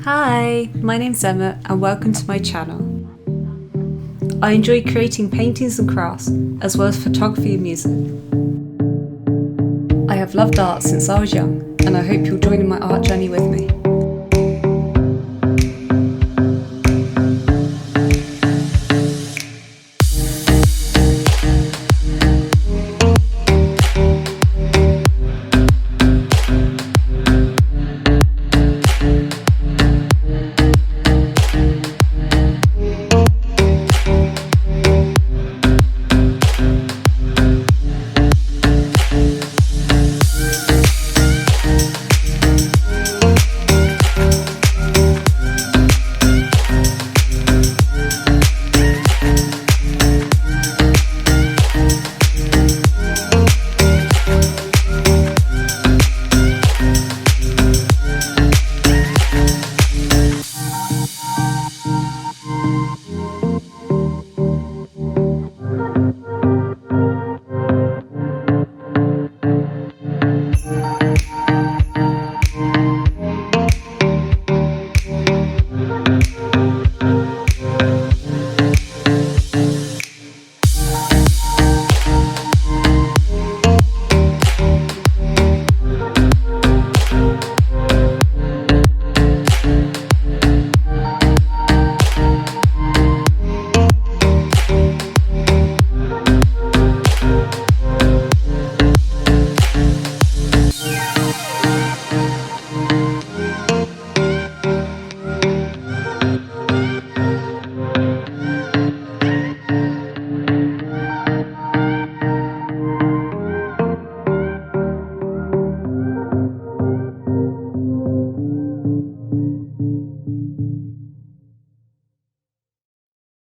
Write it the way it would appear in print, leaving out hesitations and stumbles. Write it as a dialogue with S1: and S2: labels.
S1: Hi, my name's Emma and welcome to my channel. I enjoy creating paintings and crafts, as well as photography and music. I have loved art since I was young, and I hope you'll join in my art journey with me.